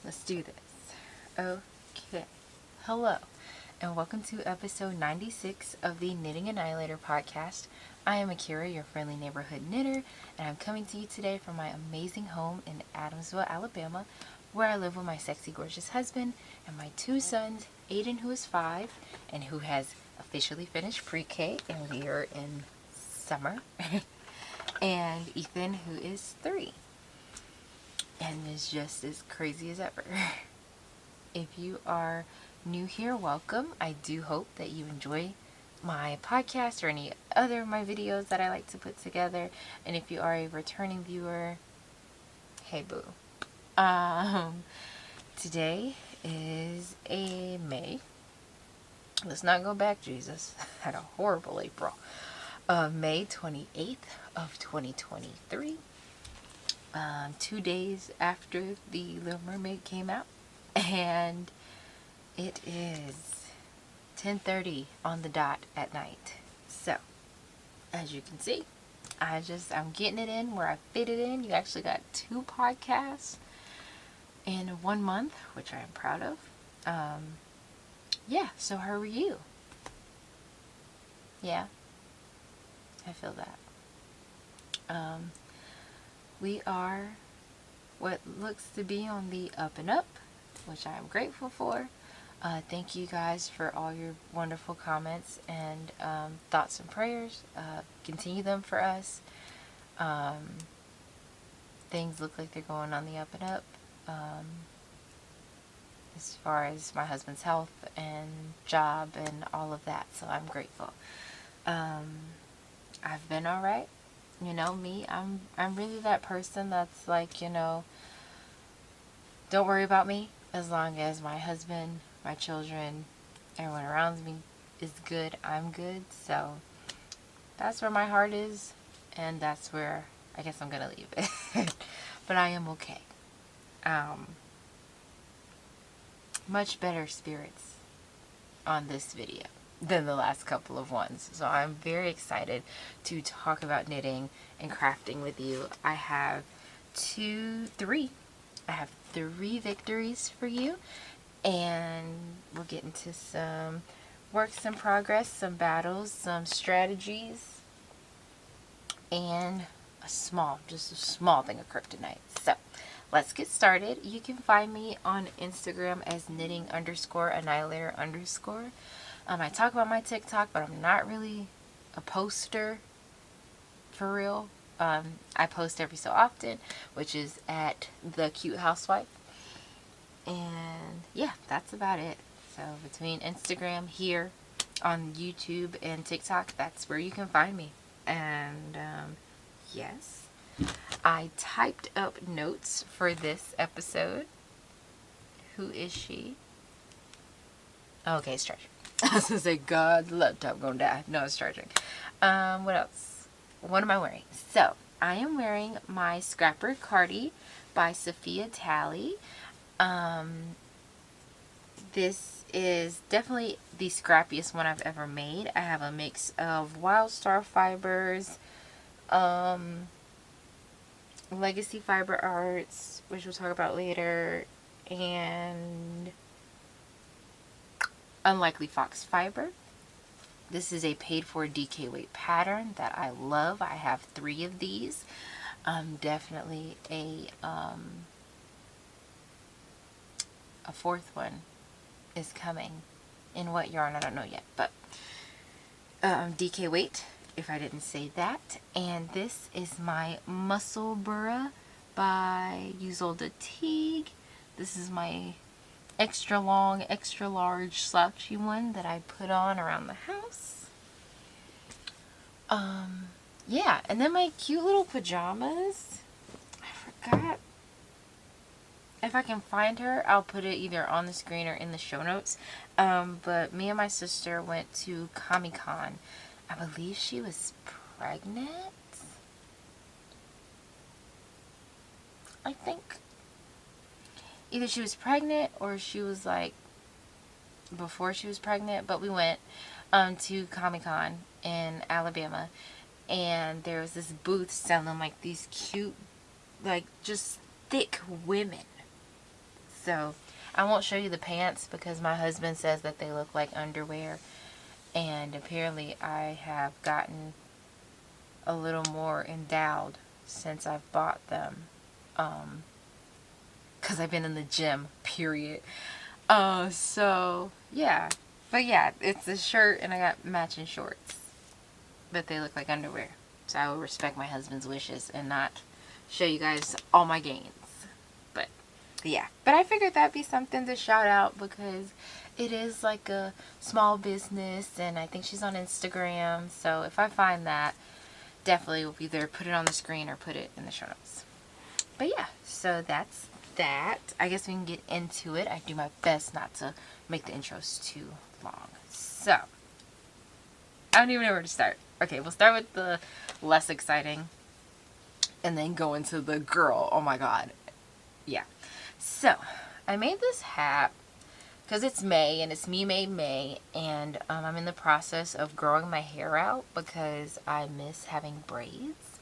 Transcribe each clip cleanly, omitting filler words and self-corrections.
Let's do this. Okay. Hello, and welcome to episode 96 of the Knitting Annihilator podcast. I am Akira, your friendly neighborhood knitter, and I'm coming to you today from my amazing home in Adamsville, Alabama, where I live with my sexy, gorgeous husband and my two sons, Aiden, who is 5, and who has officially finished pre-K, and we are in summer, and Ethan, who is 3. And is just as crazy as ever. If you are new here, welcome. I do hope that you enjoy my podcast or any other of my videos that I like to put together. And if you are a returning viewer, hey boo. Today is a May. Let's not go back, Jesus. Had a horrible April. May 28th of 2023. 2 days after the Little Mermaid came out, and it is 10:30 on the dot at night. So, as you can see, I'm getting it in where I fit it in. You actually got 2 podcasts in 1 month, which I am proud of. Yeah, so how are you? Yeah, I feel that. We are what looks to be on the up and up, which I am grateful for. Thank you guys for all your wonderful comments and thoughts and prayers. Continue them for us. Things look like they're going on the up and up as far as my husband's health and job and all of that, so I'm grateful. I've been alright. You know me, I'm really that person that's like, don't worry about me as long as my husband, my children, everyone around me is good, I'm good. So that's where my heart is, and that's where I guess I'm gonna leave it. But I am okay. Much better spirits on this video than the last couple of ones. So I'm very excited to talk about knitting and crafting with you. I have 3 victories for you, and we'll get into some works in progress, some battles, some strategies, and just a small thing of kryptonite. So let's get started. You can find me on Instagram as knitting_annihilator_. I talk about my TikTok, but I'm not really a poster for real. I post every so often, which is at The Cute Housewife. And yeah, that's about it. So between Instagram, here on YouTube, and TikTok, that's where you can find me. And yes, I typed up notes for this episode. Who is she? Okay, stretch. I was going to say, God, the laptop gonna die. No, it's charging. What else? What am I wearing? So, I am wearing my Scrapper Cardi by Safiyyah Talley. This is definitely the scrappiest one I've ever made. I have a mix of Wildstar Fibers, Legacy Fiber Artz, which we'll talk about later, and Unlikely Fox Fiber. This is a paid for DK weight pattern that I love. I have 3 of these. Definitely a 4th one is coming. In what yarn, I don't know yet, but DK weight, if I didn't say that. And this is my Musselburgh by Ysolda Teague. This is my extra long, extra large slouchy one that I put on around the house. Yeah, and then my cute little pajamas. I forgot. If I can find her, I'll put it either on the screen or in the show notes. But me and my sister went to Comic-Con. I believe she was pregnant. I think either she was pregnant or she was like before she was pregnant, but we went to Comic-Con in Alabama, and there was this booth selling like these cute, like just thick women. So I won't show you the pants because my husband says that they look like underwear. And apparently I have gotten a little more endowed since I've bought them. Because I've been in the gym, period. So, yeah. But yeah, it's a shirt and I got matching shorts. But they look like underwear. So I will respect my husband's wishes and not show you guys all my gains. But yeah. But I figured that'd be something to shout out because it is like a small business and I think she's on Instagram. So if I find that, definitely will either put it on the screen or put it in the show notes. But yeah, so that's that. I guess we can get into it. I do my best not to make the intros too long. So, I don't even know where to start. Okay, we'll start with the less exciting and then go into the girl. Oh my god. Yeah. So, I made this hat because it's May and it's Me Made May, and I'm in the process of growing my hair out because I miss having braids,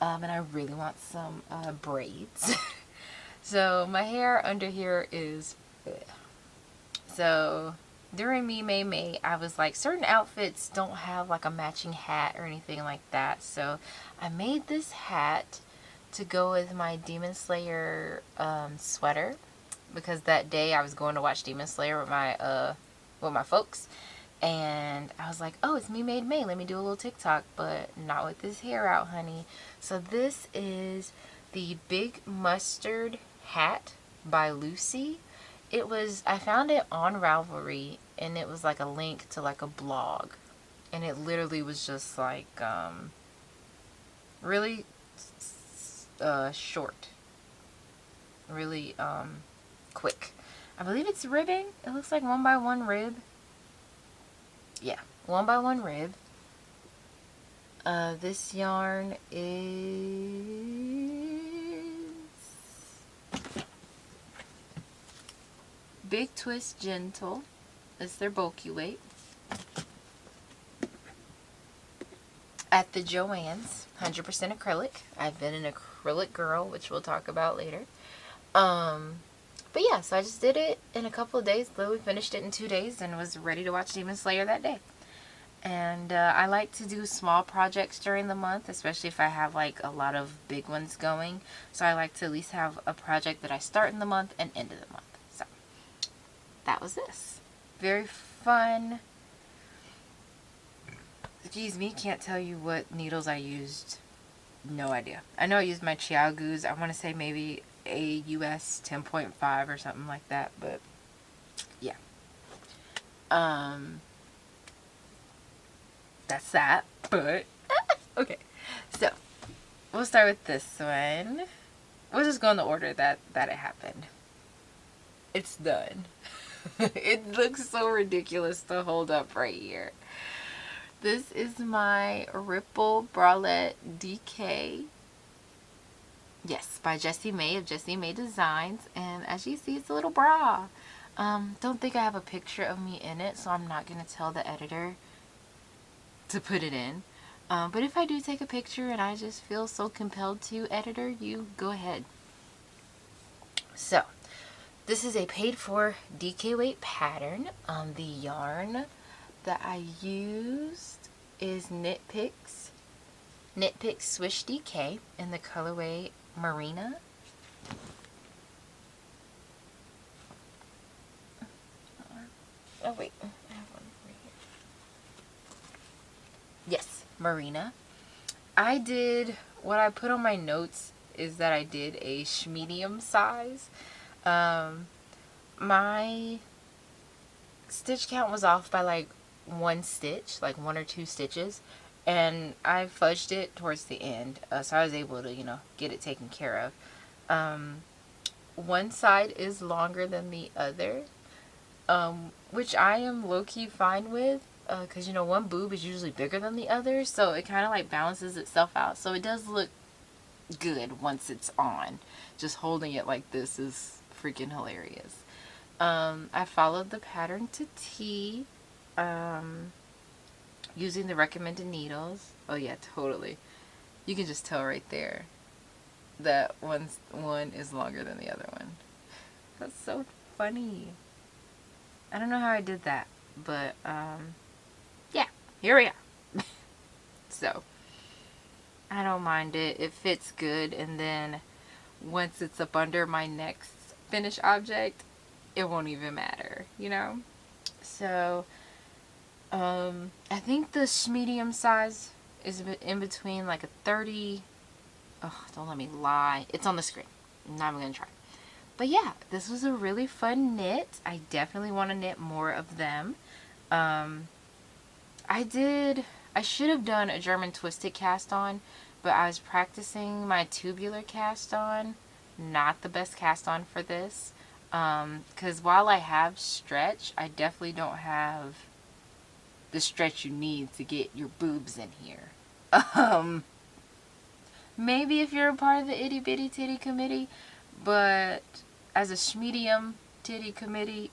and I really want some braids. So my hair under here is so during Me Made May, I was like, certain outfits don't have like a matching hat or anything like that, so I made this hat to go with my Demon Slayer sweater. Because that day I was going to watch Demon Slayer with my folks, and I was like, oh, it's Me Made May, let me do a little TikTok, but not with this hair out, honey. So this is the Big Mustard hat by Lucy. I found it on Ravelry, and it was like a link to like a blog, and it literally was just like really short, really quick. I believe it's ribbing. It looks like 1x1 rib. Yeah, 1x1 rib. This yarn is Big Twist Gentle. It's their bulky weight. At the Joann's, 100% acrylic. I've been an acrylic girl, which we'll talk about later. But yeah, so I just did it in a couple of days. Literally finished it in 2 days and was ready to watch Demon Slayer that day. And I like to do small projects during the month, especially if I have like a lot of big ones going. So I like to at least have a project that I start in the month and end of the month. So that was this. Very fun. Excuse me, can't tell you what needles I used. No idea. I know I used my Chiaogus. I want to say maybe a US 10.5 or something like that, but yeah. That's that, but okay. So we'll start with this one. We'll just go in the order that it happened. It's done. It looks so ridiculous to hold up right here. This is my Ripple Bralette DK. Yes, by Jessie May of Jessie May Designs. And as you see, it's a little bra. Don't think I have a picture of me in it, so I'm not going to tell the editor to put it in. But if I do take a picture and I just feel so compelled to, editor, you go ahead. So, this is a paid for DK weight pattern. The yarn that I used is Knit Picks Swish DK in the colorway Marina. Oh wait, I have one right here. Yes, Marina. What I put on my notes is that I did a medium size. My stitch count was off by like one stitch, like 1 or 2 stitches. And I fudged it towards the end, so I was able to, get it taken care of. One side is longer than the other, which I am low-key fine with, because, one boob is usually bigger than the other, so it kind of, like, balances itself out. So it does look good once it's on. Just holding it like this is freaking hilarious. I followed the pattern to T. Using the recommended needles. Oh yeah, totally. You can just tell right there that one is longer than the other one. That's so funny. I don't know how I did that, but yeah, here we are. So I don't mind it. It fits good, and then once it's up under my next finished object, it won't even matter, you know? So I think the medium size is in between like a 30. Oh, don't let me lie. It's on the screen. I'm not even gonna try. But yeah, this was a really fun knit. I definitely want to knit more of them. I should have done a German twisted cast on, but I was practicing my tubular cast on. Not the best cast on for this. Because while I have stretch, I definitely don't have the stretch you need to get your boobs in here. Maybe if you're a part of the itty bitty titty committee, but as a medium titty committee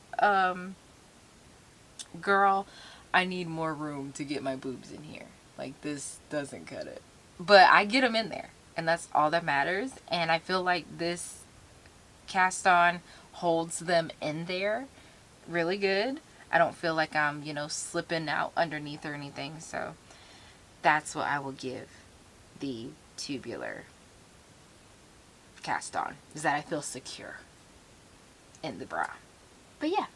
girl, I need more room to get my boobs in here. Like, this doesn't cut it, but I get them in there, and that's all that matters. And I feel like this cast on holds them in there really good. I don't feel like I'm, you know, slipping out underneath or anything. So that's what I will give the tubular cast on, is that I feel secure in the bra. But yeah,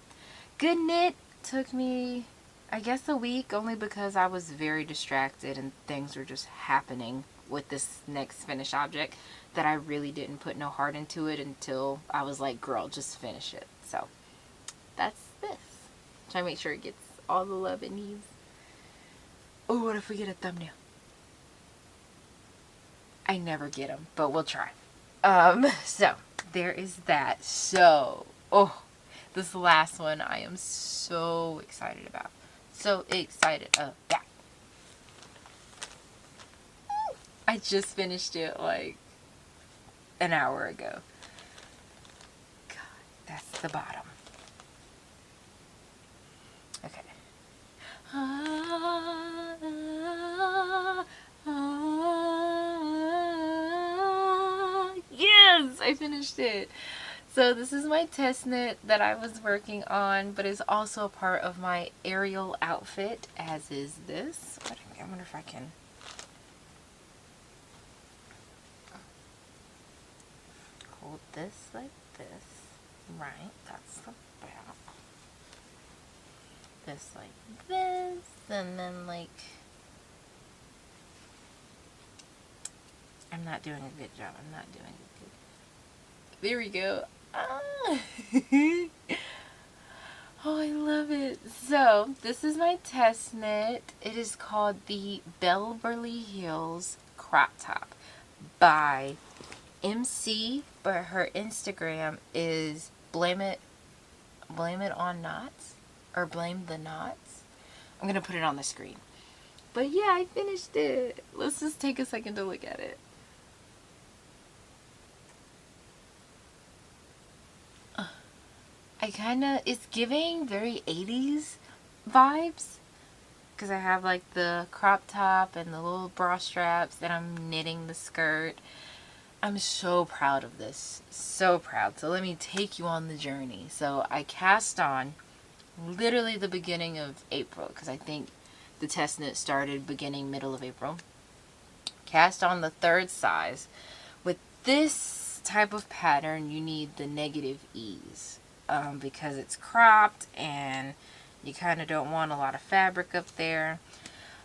good knit. Took me, I guess, a week, only because I was very distracted and things were just happening with this next finished object that I really didn't put no heart into it until I was like, girl, just finish it. So that's this. Try to make sure it gets all the love it needs. Oh, what if we get a thumbnail? I never get them, but we'll try. So there is that. So, oh, this last one I am so excited about. So excited about. I just finished it like an hour ago. God, that's the bottom. Okay. Yes, I finished it. So this is my test knit that I was working on, but it's also a part of my aerial outfit, as is this. I wonder if I can... hold this like this. Right, that's the back. This like this, and then like... I'm not doing a good job. I'm not doing a good... There we go. Ah. Oh, I love it. So, this is my test knit. It is called the Bellvery Hills Crop Top by MC, but her Instagram is blame it on knots, or blame the knots. I'm gonna put it on the screen. But yeah, I finished it. Let's just take a second to look at it. It's giving very 80s vibes, because I have like the crop top and the little bra straps, and I'm knitting the skirt. I'm so proud of this. So proud. So let me take you on the journey. So I cast on literally the beginning of April, because I think the test knit started middle of April. Cast on the 3rd size. With this type of pattern, you need the negative ease. Because it's cropped and you kind of don't want a lot of fabric up there.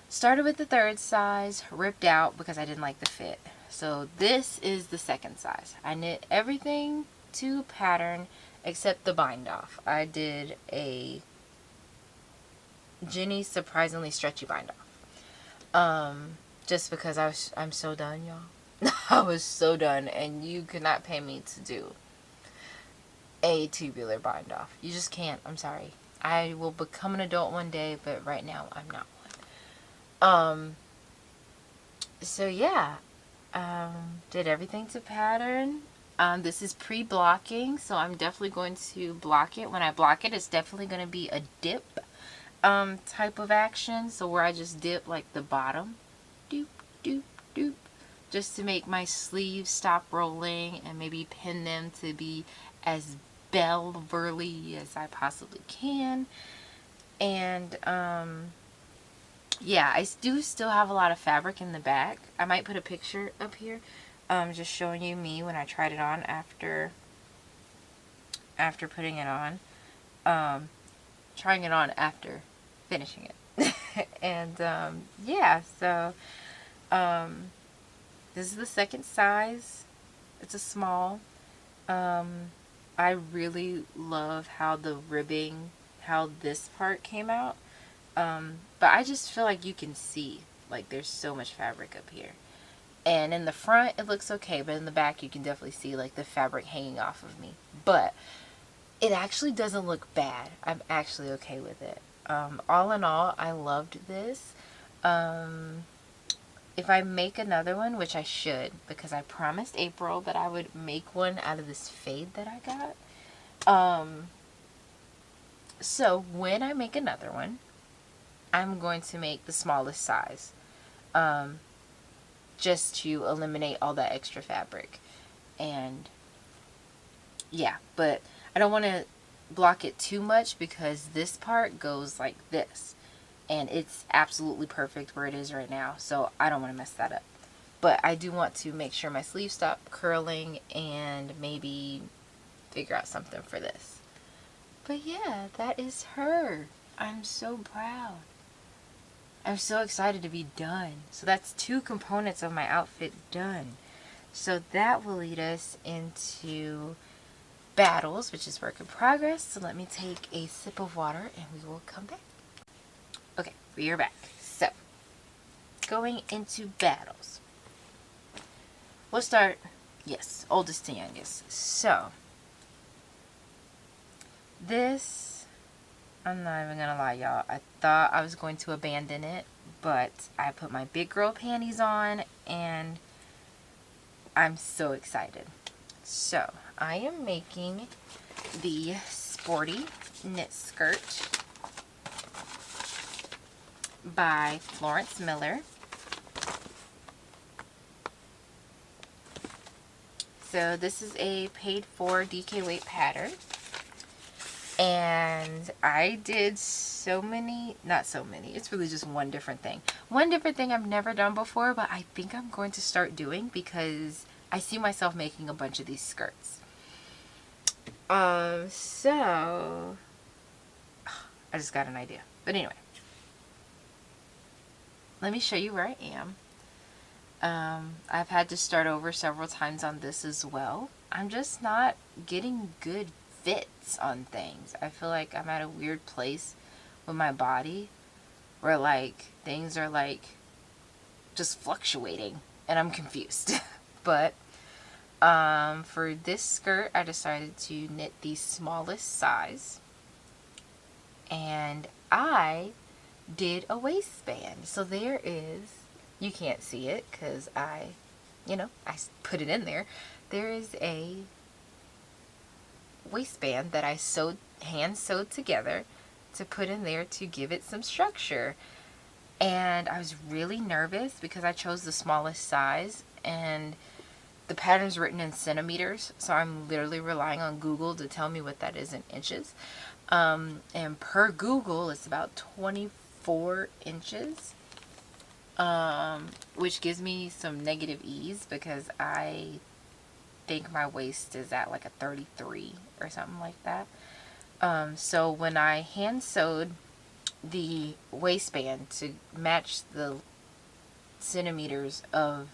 Started with the 3rd size, ripped out because I didn't like the fit. So this is the 2nd size. I knit everything to pattern except the bind off. I did a Jenny surprisingly stretchy bind off. Just because I'm so done, y'all. I was so done, and you could not pay me to do a tubular bind off. You just can't. I'm sorry. I will become an adult one day, but right now I'm not one. So yeah, did everything to pattern. This is pre-blocking, so I'm definitely going to block it. When I block it, it's definitely going to be a dip type of action. So where I just dip like the bottom, doop, doop, doop, just to make my sleeves stop rolling and maybe pin them to be as Bellvery as I possibly can. And yeah, I do still have a lot of fabric in the back. I might put a picture up here, just showing you me when I tried it on after putting it on. Trying it on after finishing it. And yeah, so this is the second size. It's a small. I really love how the ribbing, how this part came out. But I just feel like you can see, like, there's so much fabric up here. And in the front, it looks okay, but in the back, you can definitely see, like, the fabric hanging off of me. But it actually doesn't look bad. I'm actually okay with it. All in all, I loved this. If I make another one, which I should, because I promised April that I would make one out of this fade that I got. So when I make another one, I'm going to make the smallest size, just to eliminate all that extra fabric. And yeah, but I don't want to block it too much because this part goes like this, and it's absolutely perfect where it is right now, so I don't want to mess that up. But I do want to make sure my sleeves stop curling and maybe figure out something for this. But yeah, that is her. I'm so proud. I'm so excited to be done. So that's 2 components of my outfit done. So that will lead us into battles, which is work in progress. So let me take a sip of water and we will come back. Okay, we are back. So, going into battles. We'll start, yes, oldest to youngest. So, this, I'm not even gonna lie, y'all. I thought I was going to abandon it, but I put my big girl panties on and I'm so excited. So, I am making the Sporty knit skirt by Florence Miller. So this is a paid for DK weight pattern. And I did so many, not so many, it's really just one different thing. One different thing I've never done before, but I think I'm going to start doing because I see myself making a bunch of these skirts. So I just got an idea. But anyway, let me show you where I am. I've had to start over several times on this as well. I'm just not getting good fits on things. I feel like I'm at a weird place with my body where like things are like just fluctuating and I'm confused. But for this skirt I decided to knit the smallest size, and I did a waistband. So there is, you can't see it because I put it in there. There is a waistband that I hand sewed together to put in there to give it some structure. And I was really nervous because I chose the smallest size and the pattern's written in centimeters, so I'm literally relying on Google to tell me what that is in inches. And per Google it's about 24 inches, which gives me some negative ease because I think my waist is at like a 33 or something like that. So when I hand sewed the waistband to match the centimeters of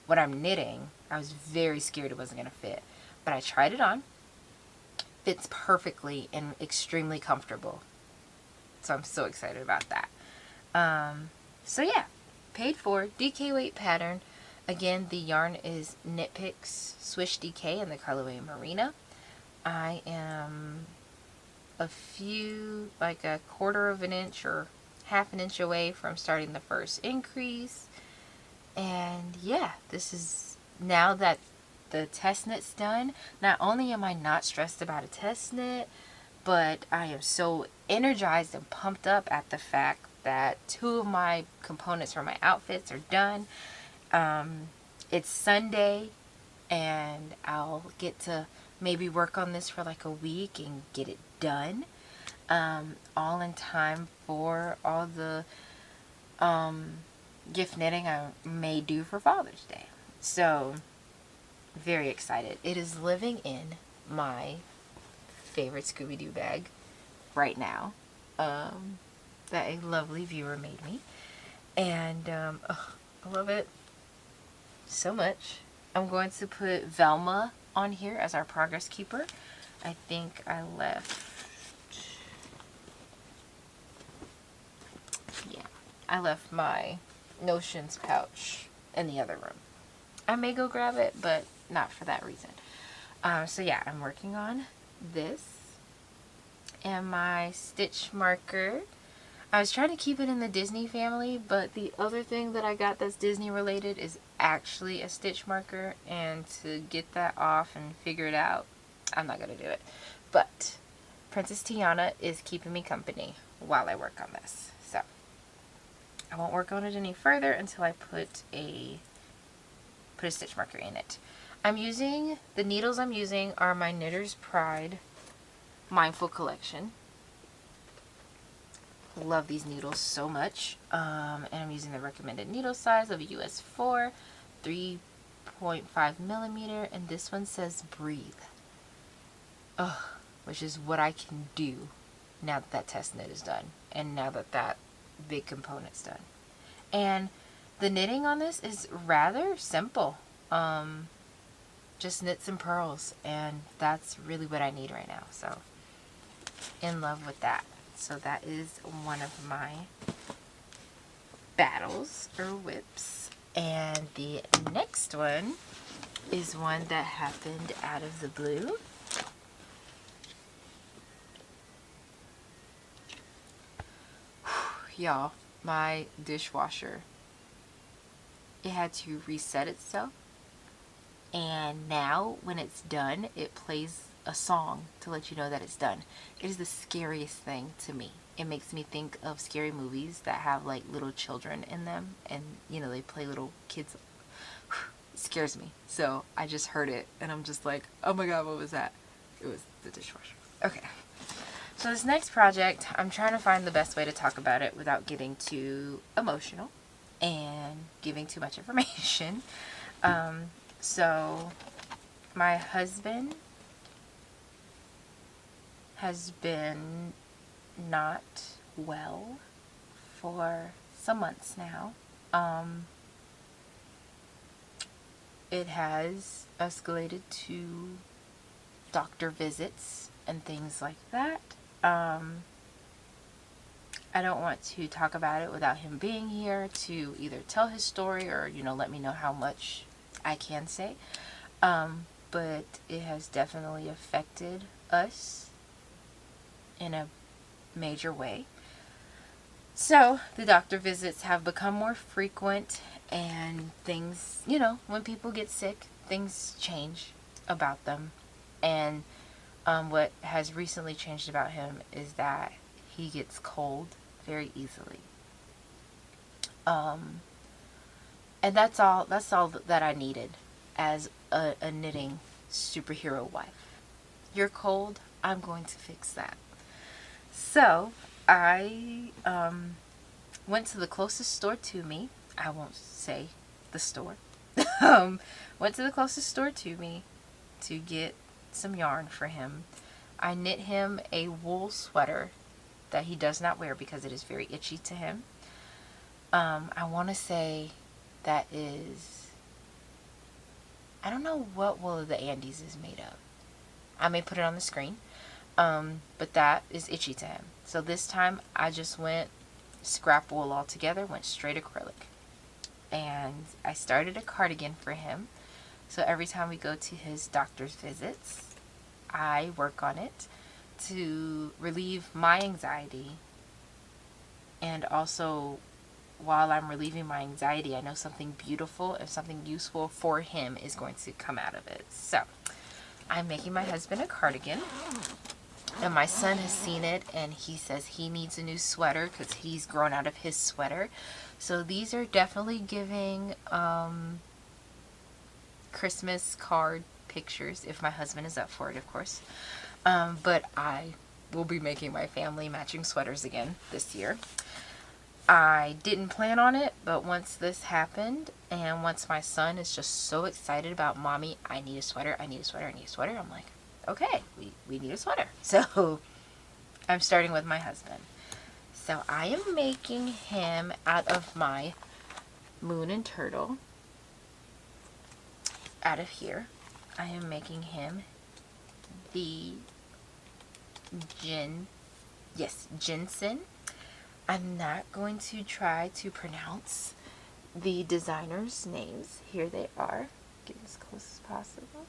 what I'm knitting, I was very scared it wasn't going to fit. But I tried it on. Fits perfectly and extremely comfortable. So I'm so excited about that. So yeah, paid for DK weight pattern. Again, the yarn is Knit Picks Swish DK in the colorway Marina. I am like a quarter of an inch or half an inch away from starting the first increase. And yeah, this is, now that the test knit's done, not only am I not stressed about a test knit, but I am so energized and pumped up at the fact that 2 of my components for my outfits are done. It's Sunday and I'll get to maybe work on this for like a week and get it done, all in time for all the gift knitting I may do for Father's Day. So, very excited. It is living in my favorite Scooby-Doo bag right now, that a lovely viewer made me. And I love it so much. I'm going to put Velma on here as our progress keeper. I think I left, yeah, I left my notions pouch in the other room. I may go grab it, but not for that reason. So yeah, I'm working on this. And my stitch marker, I was trying to keep it in the Disney family, but the other thing that I got that's Disney related is actually a stitch marker, and to get that off and figure it out, I'm not going to do it. But Princess Tiana is keeping me company while I work on this. So I won't work on it any further until I put a stitch marker in it. The needles I'm using are my Knitter's Pride Mindful Collection. Love these needles so much. And I'm using the recommended needle size of a US 4, 3.5 millimeter, and this one says breathe. Which is what I can do now that that test knit is done, and now that that big component's done. And the knitting on this is rather simple. Just knits and purls, and that's really what I need right now. So, in love with that. So that is one of my battles or whips. And the next one is one that happened out of the blue. Y'all, my dishwasher, it had to reset itself. And now when it's done, it plays a song to let you know that it's done. It is the scariest thing to me. It makes me think of scary movies that have like little children in them, and you know, they play little kids. It scares me. So I just heard it and I'm just like, oh my god, what was that? It was the dishwasher. Okay. So this next project, I'm trying to find the best way to talk about it without getting too emotional and giving too much information. So my husband has been not well for some months now. It has escalated to doctor visits and things like that. I don't want to talk about it without him being here to either tell his story or, you know, let me know how much I can say. But it has definitely affected us in a major way. So the doctor visits have become more frequent, and things, you know, when people get sick, things change about them. And what has recently changed about him is that he gets cold very easily. And that's all that I needed as a knitting superhero wife. You're cold, I'm going to fix that. So I went to the closest store to me. I won't say the store. Went to the closest store to me to get some yarn for him. I knit him a wool sweater that he does not wear because it is very itchy to him. I want to say that is, I don't know what wool of the Andes is made of. I may put it on the screen. But that is itchy to him. So this time I just went scrap wool altogether, went straight acrylic. And I started a cardigan for him. So every time we go to his doctor's visits, I work on it to relieve my anxiety. And also, while I'm relieving my anxiety, I know something beautiful and something useful for him is going to come out of it. So I'm making my husband a cardigan. And my son has seen it, and he says he needs a new sweater because he's grown out of his sweater. So these are definitely giving Christmas card pictures if my husband is up for it, of course. But I will be making my family matching sweaters again this year. I didn't plan on it, but once this happened, and once my son is just so excited about, Mommy, I need a sweater, I need a sweater, I need a sweater, I'm like, okay, we need a sweater. So I'm starting with my husband. So I am making him out of my Moon and Turtle. Out of here, I am making him the Ginsan. I'm not going to try to pronounce the designers' names. Here they are. Get as close as possible.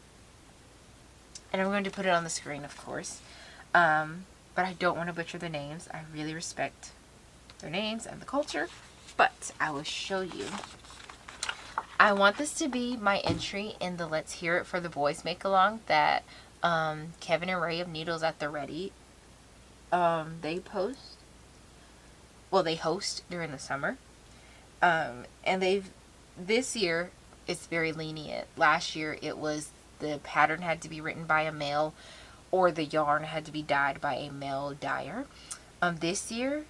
And I'm going to put it on the screen, of course. But I don't want to butcher their names. I really respect their names and the culture. But I will show you. I want this to be my entry in the Let's Hear It for the Boys make-along that Kevin and Ray of Needles at the Ready, they host during the summer. And this year, it's very lenient. Last year, it was the pattern had to be written by a male or the yarn had to be dyed by a male dyer. This year,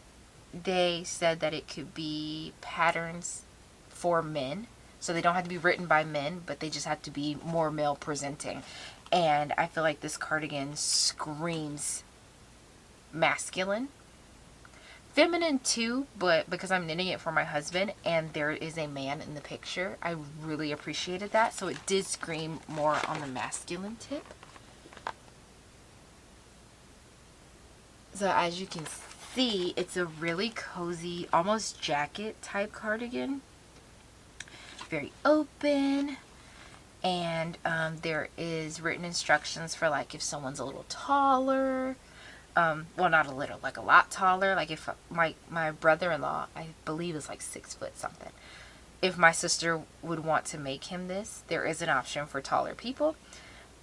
they said that it could be patterns for men. So they don't have to be written by men, but they just have to be more male presenting. And I feel like this cardigan screams masculine. Feminine too, but because I'm knitting it for my husband and there is a man in the picture, I really appreciated that. So it did scream more on the masculine tip. So as you can see, it's a really cozy, almost jacket type cardigan. Very open. And there is written instructions for like if someone's a little taller. Well, not a little, like a lot taller. Like if my brother-in-law, I believe is like 6 foot something. If my sister would want to make him this, there is an option for taller people.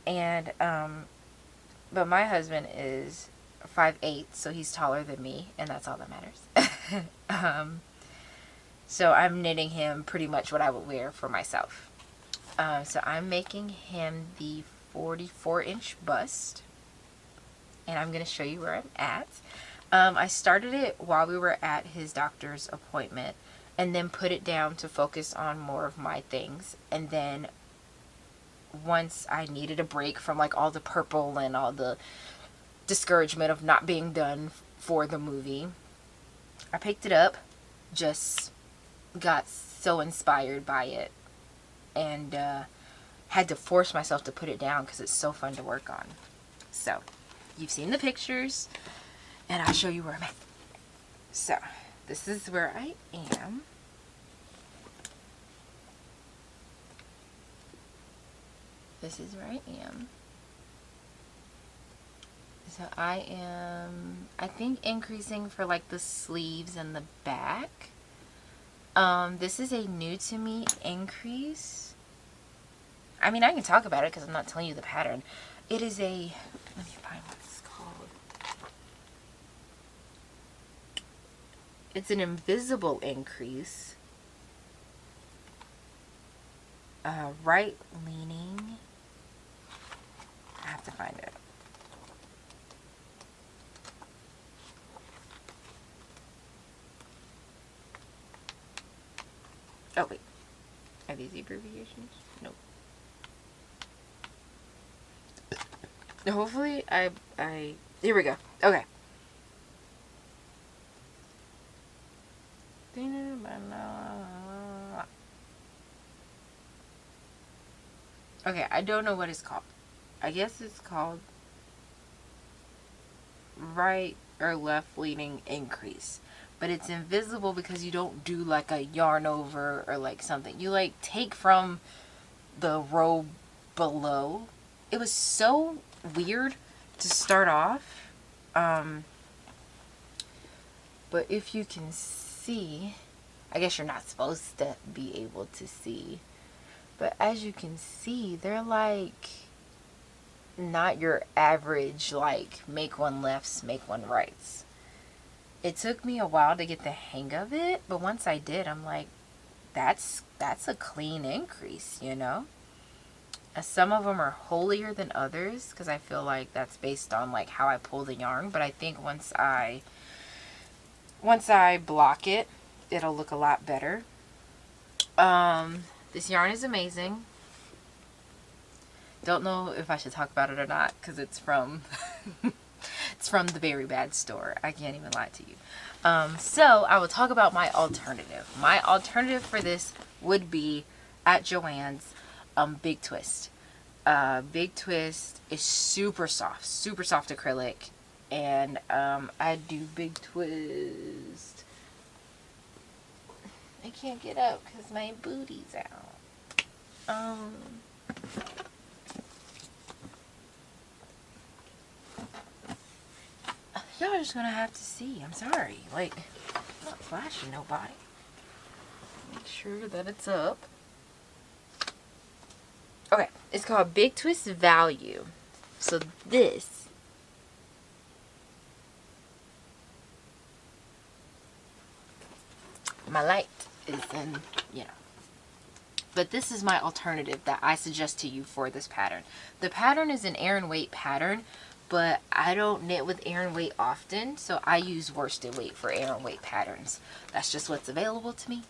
And, but my husband is 5'8", so he's taller than me, and that's all that matters. So I'm knitting him pretty much what I would wear for myself. So I'm making him the 44-inch bust. And I'm going to show you where I'm at. I started it while we were at his doctor's appointment. And then put it down to focus on more of my things. And then once I needed a break from like all the purple and all the discouragement of not being done for the movie, I picked it up. Just got so inspired by it. And had to force myself to put it down because it's so fun to work on. So you've seen the pictures, and I'll show you where I'm at. So, this is where I am. This is where I am. So I am, I think, increasing for like the sleeves and the back. This is a new to me increase. I mean, I can talk about it because I'm not telling you the pattern. It is a, let me find what it's called. It's an invisible increase. Right leaning. I have to find it. Oh wait, are these abbreviations? Nope. Hopefully here we go. Okay. Okay, I don't know what it's called. I guess it's called right or left leaning increase. But it's invisible because you don't do like a yarn over or like something. You like take from the row below. It was so weird to start off. But if you can see, I guess you're not supposed to be able to see. But as you can see, they're like not your average like make one lefts, make one rights. It took me a while to get the hang of it, but once I did, I'm like, that's a clean increase, you know? Some of them are holier than others because I feel like that's based on like how I pull the yarn. But I think once I block it, it'll look a lot better. This yarn is amazing. Don't know if I should talk about it or not because it's from it's from the Very Bad store. I can't even lie to you. So I will talk about my alternative. My alternative for this would be at Joann's Big Twist. Big Twist is super soft acrylic, and I do Big Twist. I can't get up because my booty's out. Y'all are just gonna have to see. I'm sorry. Like, I'm not flashing nobody. Make sure that it's up. Okay, it's called Big Twist Value. So this my light is in, you know. But this is my alternative that I suggest to you for this pattern. The pattern is an Aran weight pattern, but I don't knit with Aran weight often, so I use worsted weight for Aran weight patterns. That's just what's available to me,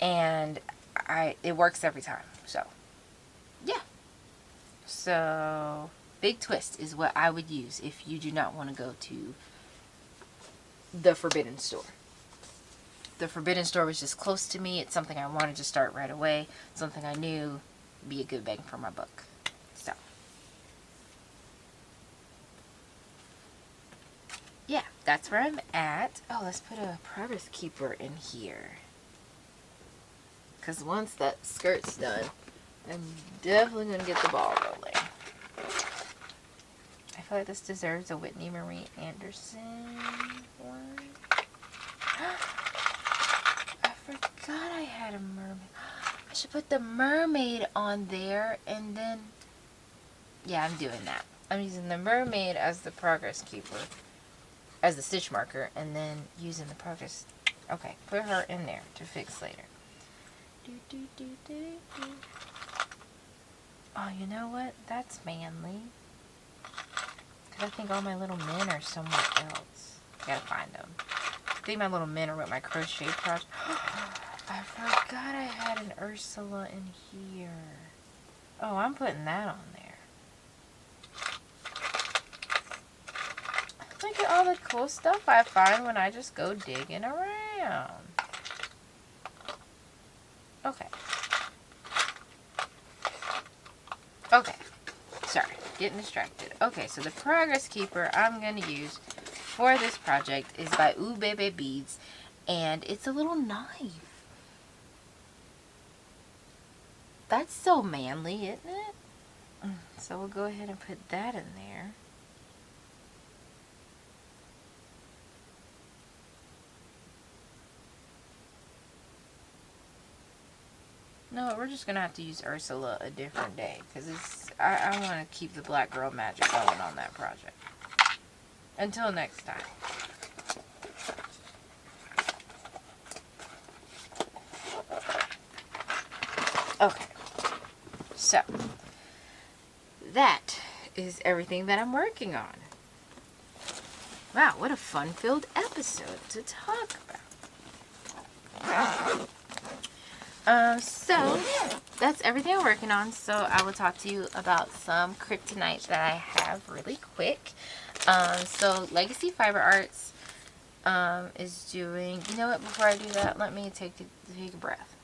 and it works every time. So yeah, so Big Twist is what I would use if you do not want to go to the Forbidden store. The Forbidden store was just close to me. It's something I wanted to start right away, something I knew would be a good bang for my buck. So yeah, that's where I'm at. Oh, let's put a progress keeper in here. Because once that skirt's done, I'm definitely going to get the ball rolling. I feel like this deserves a Whitney Marie Anderson one. I forgot I had a mermaid. I should put the mermaid on there and then... Yeah, I'm doing that. I'm using the mermaid as the progress keeper, as the stitch marker, and then using the progress. Okay, put her in there to fix later. Oh, you know what? That's manly. Because I think all my little men are somewhere else. Gotta find them. I think my little men are with my crochet project. I forgot I had an Ursula in here. Oh, I'm putting that on there. Look at all the cool stuff I find when I just go digging around. Okay. Okay. Sorry, getting distracted. Okay, so the progress keeper I'm going to use for this project is by Ubebe Beads, and it's a little knife. That's so manly, isn't it? So we'll go ahead and put that in there. No, we're just going to have to use Ursula a different day, because I want to keep the black girl magic going on that project. Until next time. Okay. So, that is everything that I'm working on. Wow, what a fun-filled episode to talk about. So that's everything I'm working on. So I will talk to you about some kryptonite that I have really quick. So Legacy Fiber Arts is doing, you know what, before I do that, let me take a breath.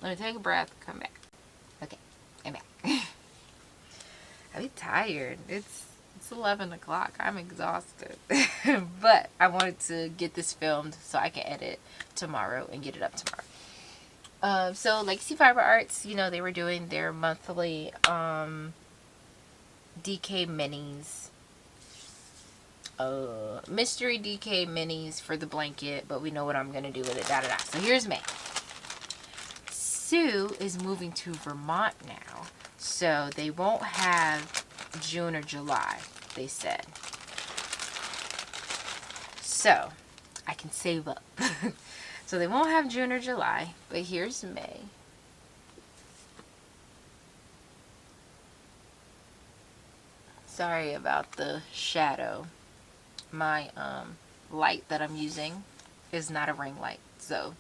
Let me take a breath, come back. Okay, I'm back. I'm tired. It's 11 o'clock. I'm exhausted. But I wanted to get this filmed so I can edit tomorrow and get it up tomorrow. So Legacy Fiber Arts, you know, they were doing their monthly DK minis. Mystery DK minis for the blanket, but we know what I'm going to do with it. So here's May. Sue is moving to Vermont now, so they won't have June or July, they said. So I can save up. So they won't have June or July, but here's May. Sorry about the shadow. My light that I'm using is not a ring light, so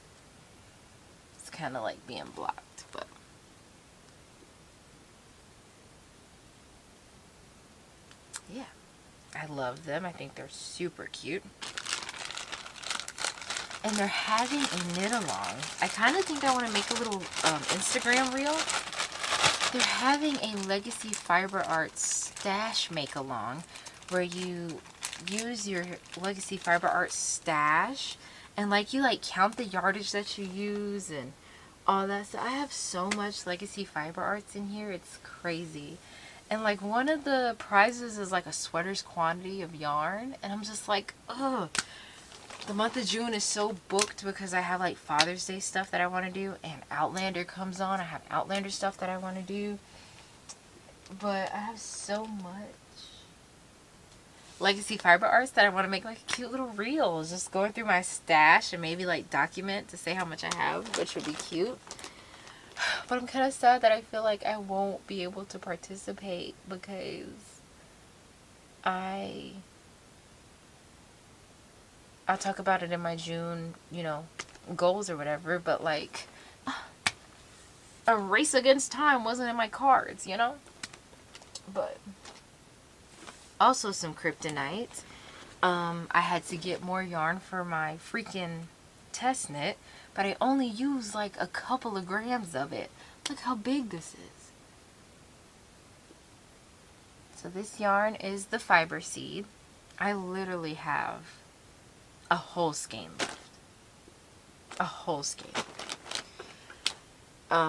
it's kind of like being blocked, but yeah, I love them. I think they're super cute. And they're having a knit along. I kind of think I want to make a little Instagram reel. They're having a Legacy Fiber Arts stash make along where you use your Legacy Fiber Arts stash and like you like count the yardage that you use and all that stuff. I have so much Legacy Fiber Arts in here. It's crazy. And like one of the prizes is like a sweater's quantity of yarn. And I'm just like, ugh. The month of June is so booked because I have like Father's Day stuff that I want to do. And Outlander comes on. I have Outlander stuff that I want to do. But I have so much Legacy Fiber Arts that I want to make like a cute little reel. Just going through my stash and maybe like document to say how much I have, which would be cute. But I'm kind of sad that I feel like I won't be able to participate because I'll talk about it in my June, you know, goals or whatever, but like a race against time wasn't in my cards, you know? But also some kryptonite. I had to get more yarn for my freaking test knit, but I only used like a couple of grams of it. Look how big this is. So this yarn is the fiber seed. I literally have a whole skein left. A whole skein.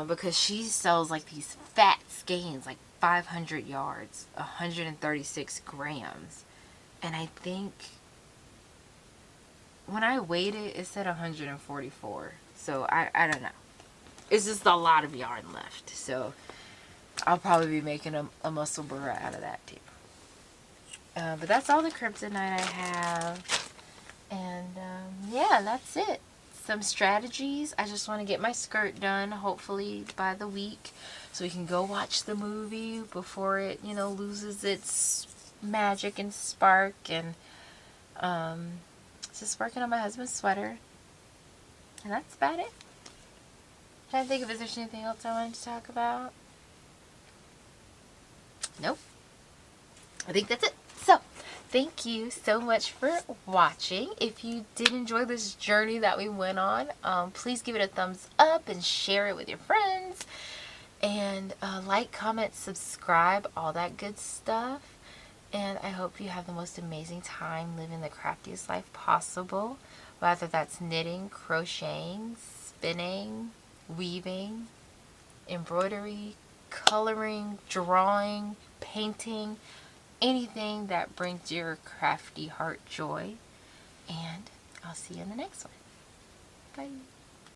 Because she sells like these fat skeins, like 500 yards, 136 grams. And I think when I weighed it, it said 144. So I don't know. It's just a lot of yarn left. So I'll probably be making a Musselburgh out of that too. But that's all the kryptonite I have. And yeah, that's it. Some strategies. I just want to get my skirt done, hopefully by the week, so we can go watch the movie before it, you know, loses its magic and spark. And just working on my husband's sweater, and that's about it. Trying to think if there's anything else I wanted to talk about. Nope. I think that's it. So, thank you so much for watching. If you did enjoy this journey that we went on, please give it a thumbs up and share it with your friends. And like, comment, subscribe, all that good stuff. And I hope you have the most amazing time living the craftiest life possible. Whether that's knitting, crocheting, spinning, weaving, embroidery, coloring, drawing, painting, anything that brings your crafty heart joy. And I'll see you in the next one. Bye.